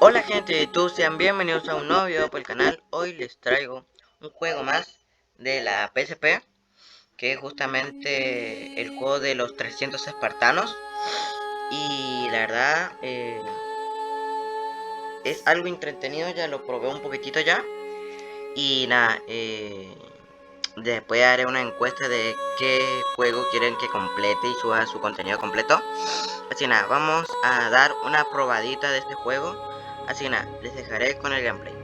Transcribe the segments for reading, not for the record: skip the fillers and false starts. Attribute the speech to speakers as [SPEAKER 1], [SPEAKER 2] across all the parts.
[SPEAKER 1] Hola gente de YouTube, sean bienvenidos a un nuevo video por el canal. Hoy les traigo un juego más de la PSP, que es justamente el juego de los 300 espartanos. Y la verdad es algo entretenido, ya lo probé un poquitito ya. Y nada, después haré una encuesta de qué juego quieren que complete y suba su contenido completo. Así nada, vamos a dar una probadita de este juego. Así nada, les dejaré con el gameplay.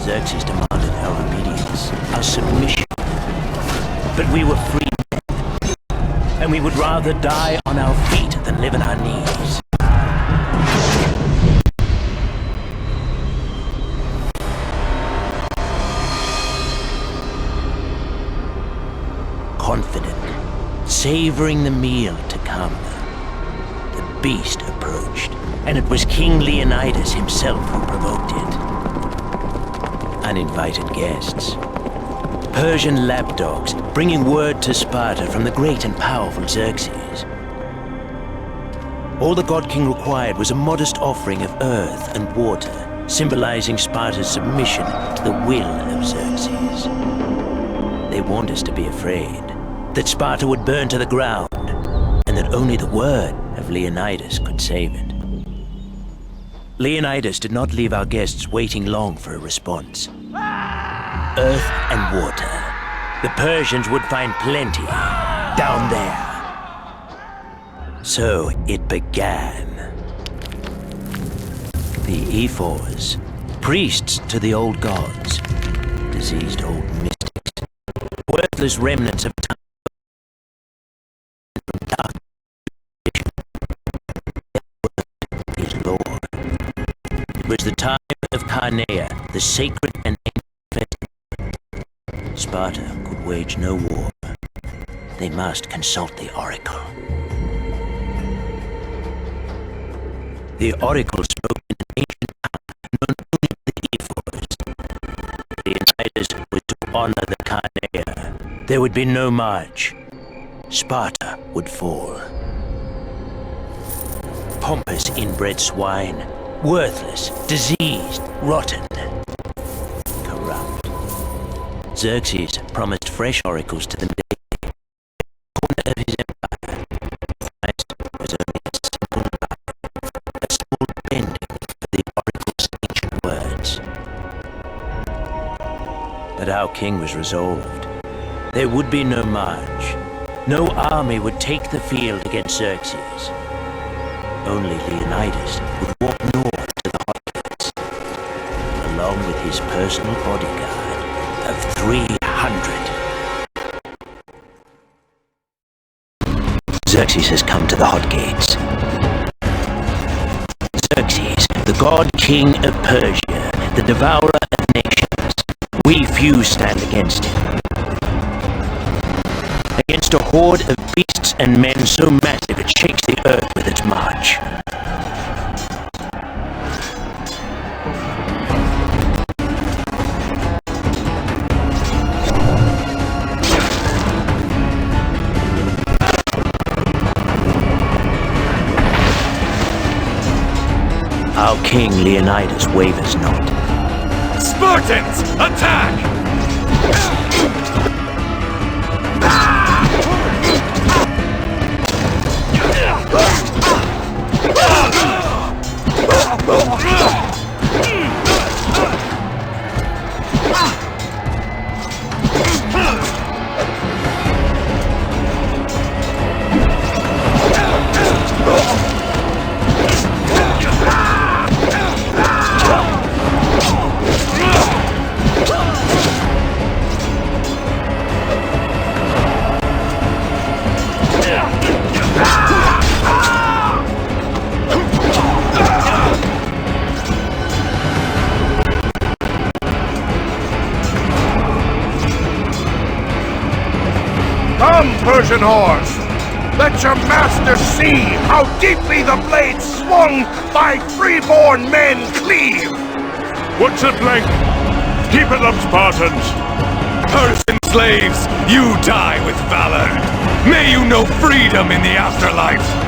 [SPEAKER 2] Xerxes demanded our obedience, our submission. But we were free men, and we would rather die on our feet than live on our knees. Confident, savoring the meal to come, the beast approached, and it was King Leonidas himself who provoked it. Uninvited guests. Persian lapdogs bringing word to Sparta from the great and powerful Xerxes. All the God King required was a modest offering of earth and water, symbolizing Sparta's submission to the will of Xerxes. They warned us to be afraid, that Sparta would burn to the ground, and that only the word of Leonidas could save it. Leonidas did not leave our guests waiting long for a response. Earth and water. The Persians would find plenty down there. So it began. The ephors, priests to the old gods, diseased old mystics, worthless remnants of time from dark his Lord. It was the time of Carnea, the sacred and ancient festival. Sparta could wage no war. They must consult the oracle. The oracle spoke in an ancient tongue, known only to the ephors. Leonidas was to honor the Carnea. There would be no march. Sparta would fall. Pompous inbred swine, worthless, diseased, rotten, corrupt. Xerxes promised fresh oracles to them daily. Corner of his empire. Christ was only a simple lie, a small bending of the oracle's ancient words. But our king was resolved. There would be no march. No army would take the field against Xerxes. Only Leonidas would walk north to the Hotgates, along with his personal bodyguard of 300. Xerxes has come to the Hotgates. Xerxes, the god king of Persia, the devourer of nations. We few stand against him. Against a horde of beasts and men so massive it shakes the earth with its march. Our king Leonidas wavers not.
[SPEAKER 3] Spartans, attack! Come, Persian horse! Let your master see how deeply the blade swung by freeborn men cleave! What's at length? Keep it up, Spartans! Persian slaves, you die with valor! May you know freedom in the afterlife!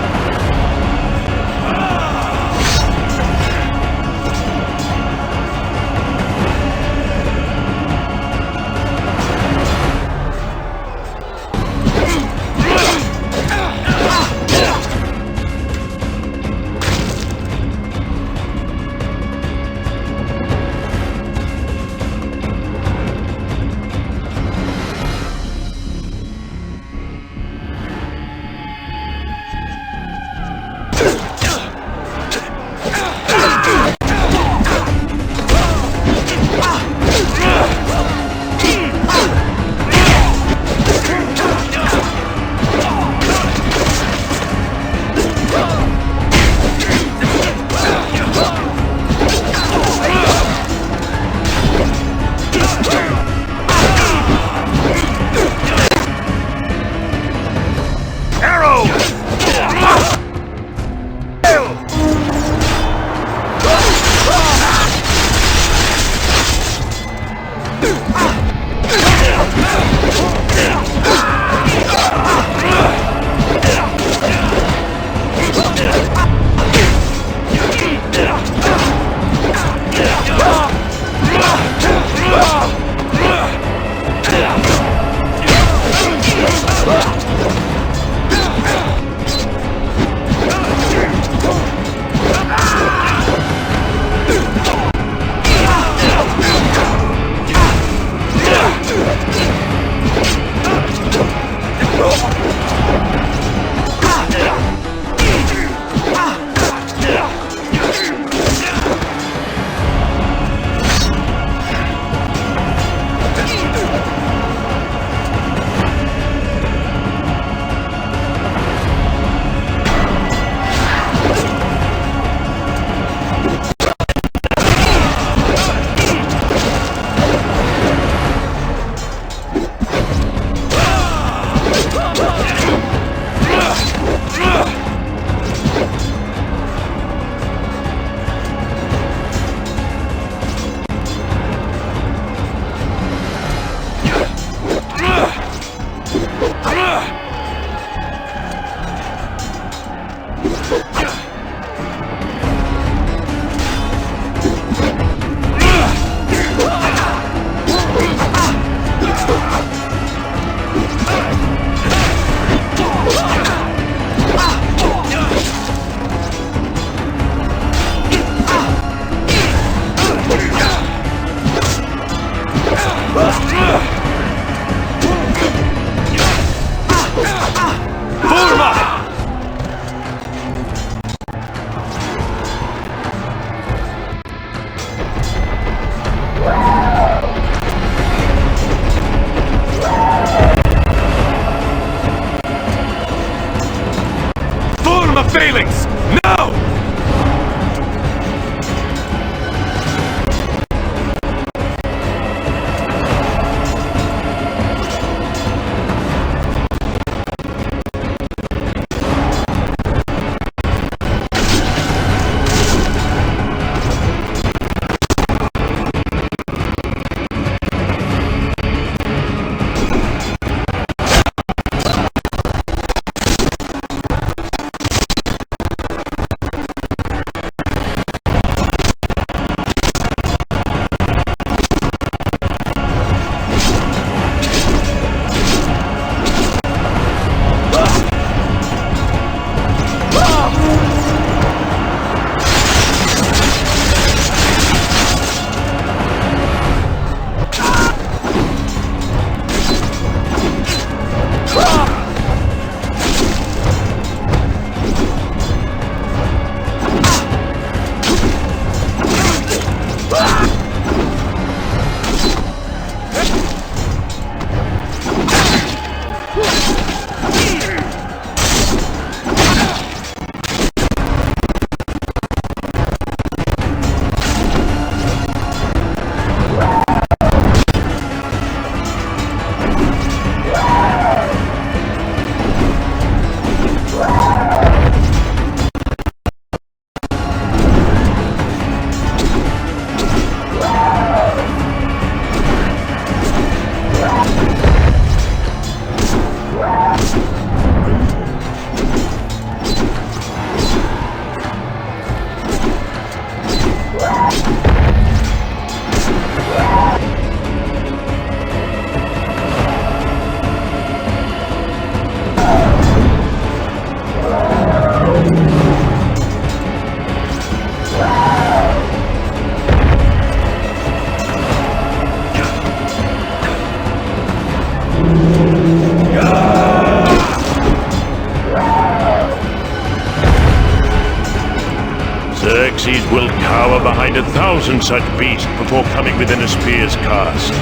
[SPEAKER 3] Xerxes will cower behind 1,000 such beasts before coming within a spear's cast.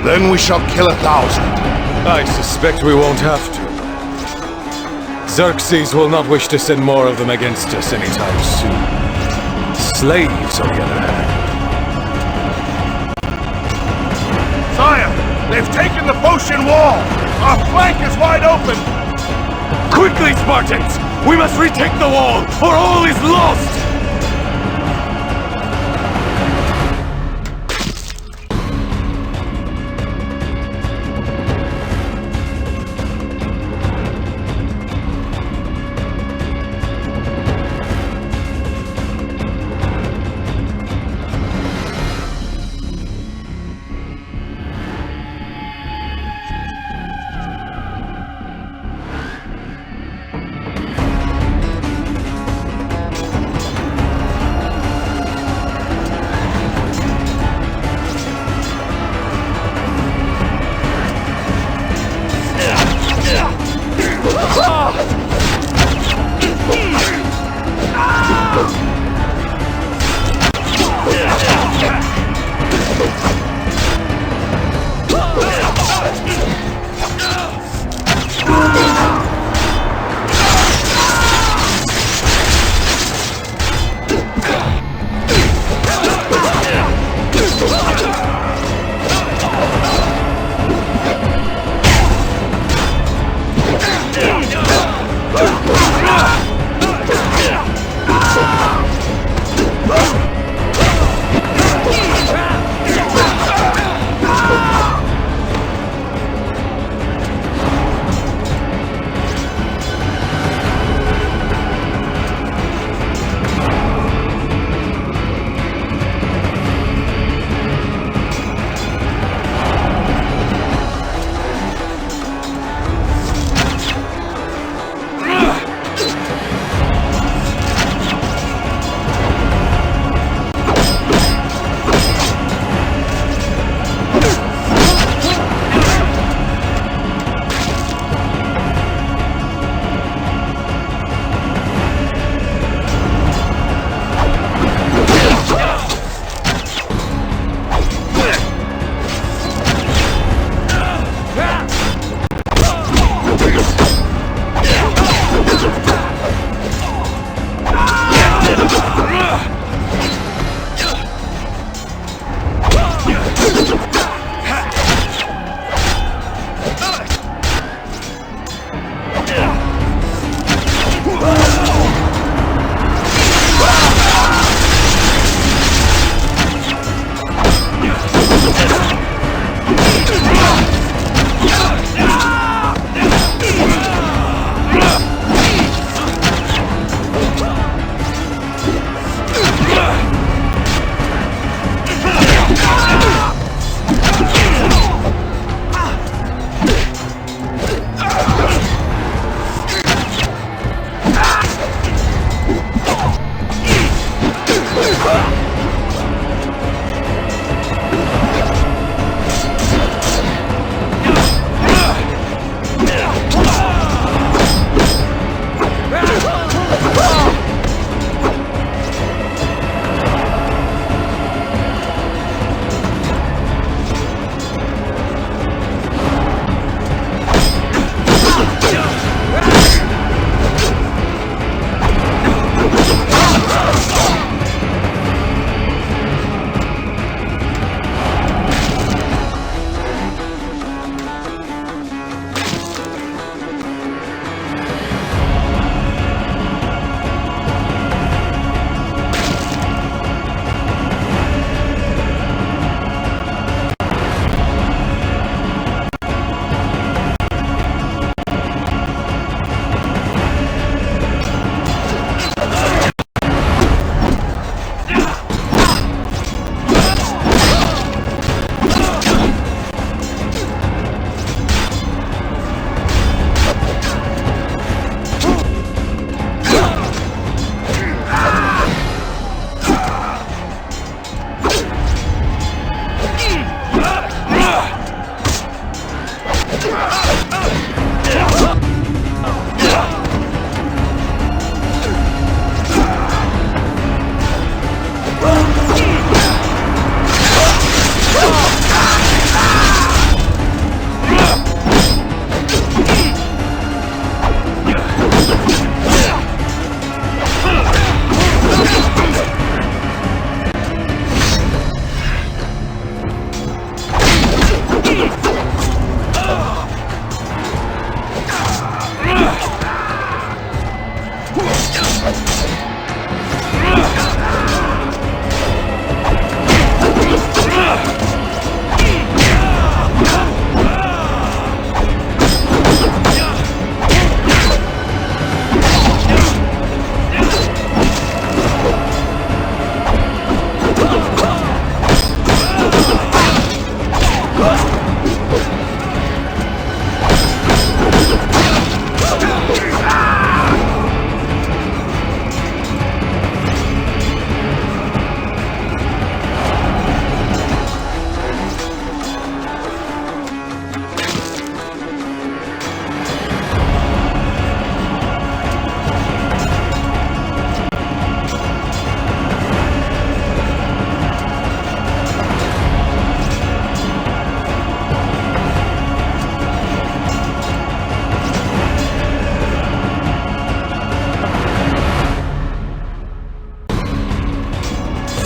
[SPEAKER 4] Then we shall kill 1,000.
[SPEAKER 5] I suspect we won't have to. Xerxes will not wish to send more of them against us anytime soon. Slaves, on the other hand.
[SPEAKER 3] Sire, they've taken the Phocian wall! Our flank is wide open!
[SPEAKER 5] Quickly, Spartans! We must retake the wall, or all is lost!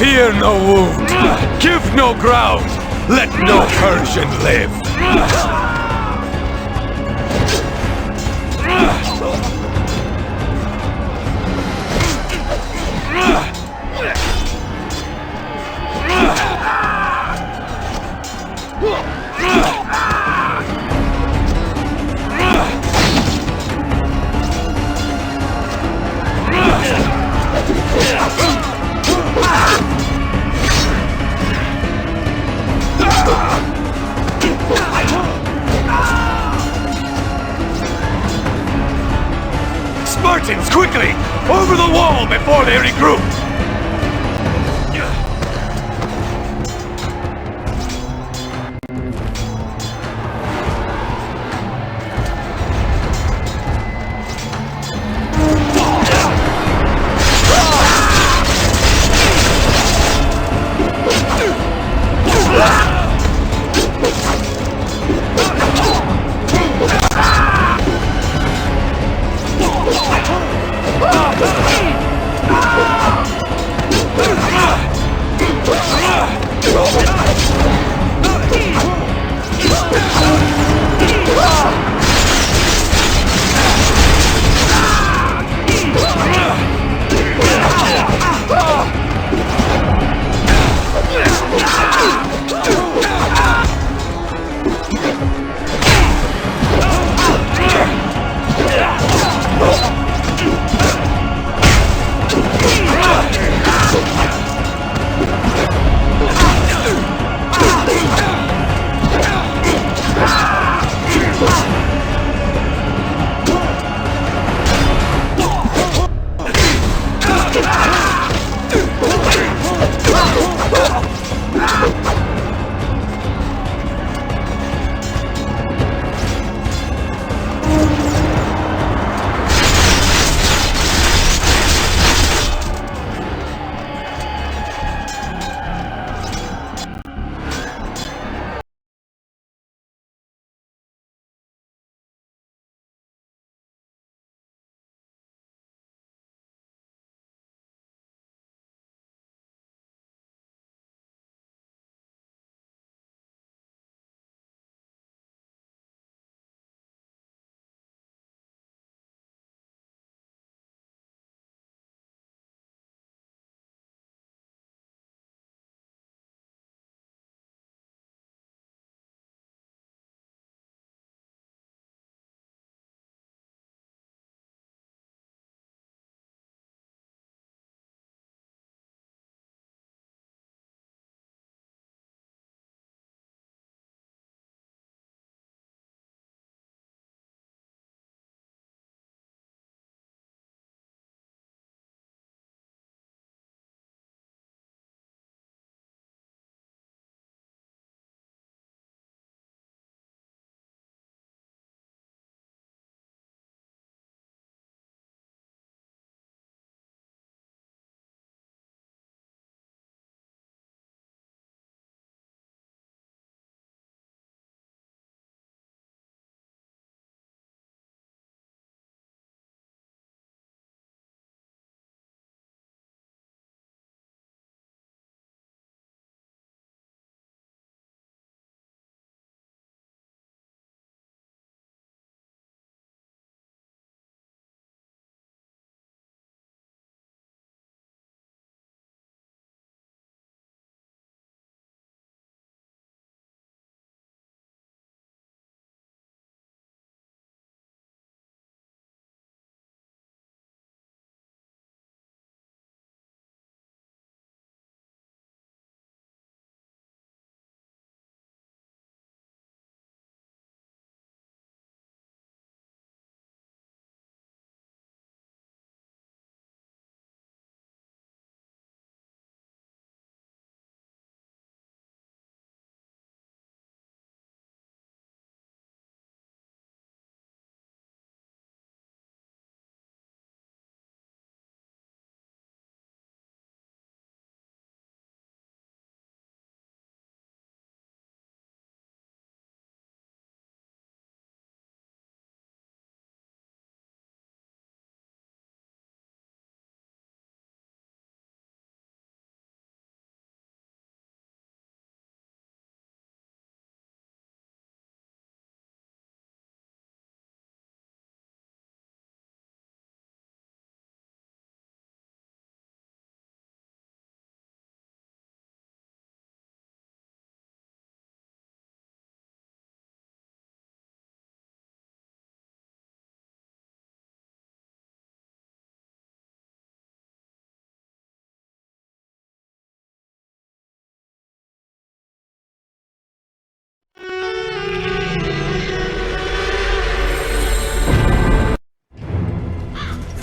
[SPEAKER 5] Fear no wound. Give no ground. Let no Persian live. Spartans, quickly! Over the wall before they regroup!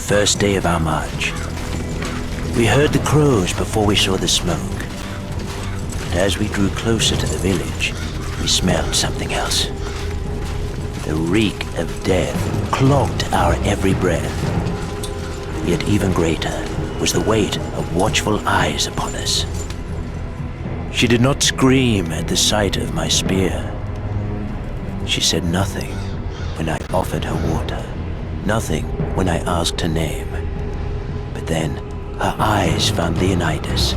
[SPEAKER 2] first day of our march. We heard the crows before we saw the smoke. And as we drew closer to the village, we smelled something else. The reek of death clogged our every breath. Yet even greater was the weight of watchful eyes upon us. She did not scream at the sight of my spear. She said nothing when I offered her water, nothing when I asked her name. But then her eyes found Leonidas.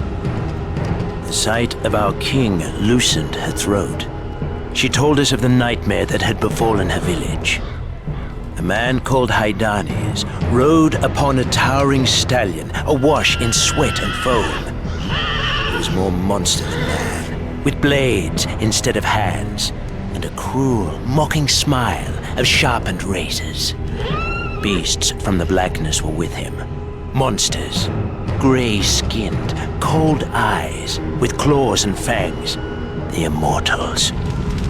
[SPEAKER 2] The sight of our king loosened her throat. She told us of the nightmare that had befallen her village. A man called Hydarnes rode upon a towering stallion, awash in sweat and foam. He was more monster than man, with blades instead of hands, and a cruel, mocking smile of sharpened razors. Beasts from the blackness were with him. Monsters, gray-skinned, cold eyes, with claws and fangs. The Immortals.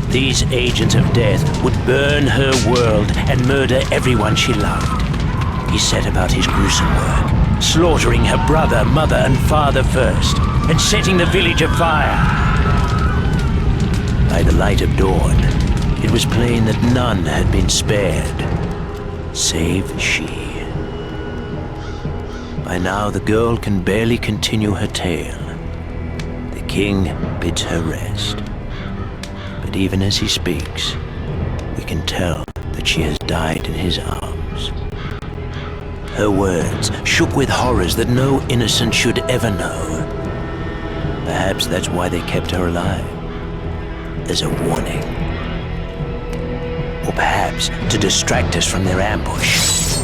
[SPEAKER 2] These agents of death would burn her world and murder everyone she loved. He set about his gruesome work, slaughtering her brother, mother, and father first, and setting the village afire. By the light of dawn, it was plain that none had been spared, save she. By now the girl can barely continue her tale. The king bids her rest. But even as he speaks, we can tell that she has died in his arms. Her words shook with horrors that no innocent should ever know. Perhaps that's why they kept her alive, as a warning. Or perhaps to distract us from their ambush.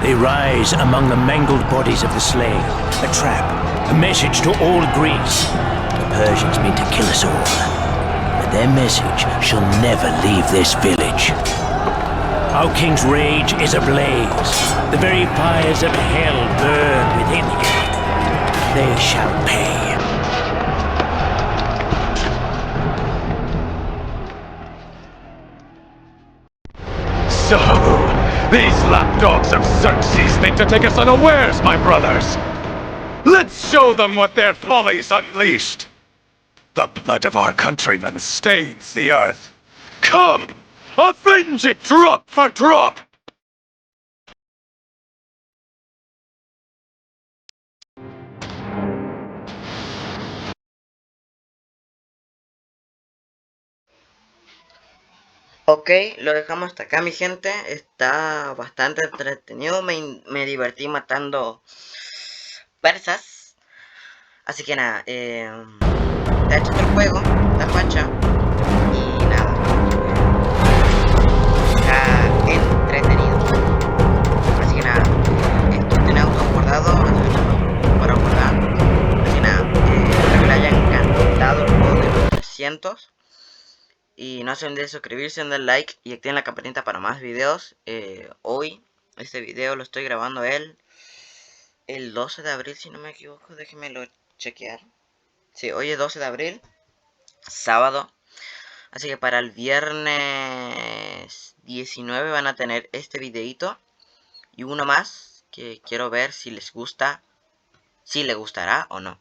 [SPEAKER 2] They rise among the mangled bodies of the slain, a trap, a message to all Greece. The Persians mean to kill us all. Their message shall never leave this village. Our king's rage is ablaze. The very fires of hell burn within him. They shall pay.
[SPEAKER 3] So, these lapdogs of Xerxes think to take us unawares, my brothers! Let's show them what their follies unleashed! The blood of our countrymen stains the earth. Come! Avenge it drop for drop!
[SPEAKER 1] Ok, lo dejamos hasta acá, mi gente. Está bastante entretenido. Me divertí matando persas. Así que nada, está hecho el juego, está facha. Y nada, está entretenido. Así que nada, esto tiene auto guardado, para guardar. Así que nada, espero que les haya encantado el juego de los 300. Y no se olviden de suscribirse, darle like y activen la campanita para más videos. Hoy, este video lo estoy grabando el 12 de abril, si no me equivoco. Déjenmelo chequear. Sí, hoy es 12 de abril, sábado. Así que para el viernes 19 van a tener este videito. Y uno más, que quiero ver si les gusta, si les gustará o no.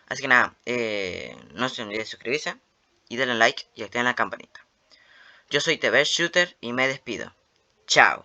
[SPEAKER 1] Así que nada, no se olviden de suscribirse y denle like y activen la campanita. Yo soy The Best Shooter y me despido. Chao.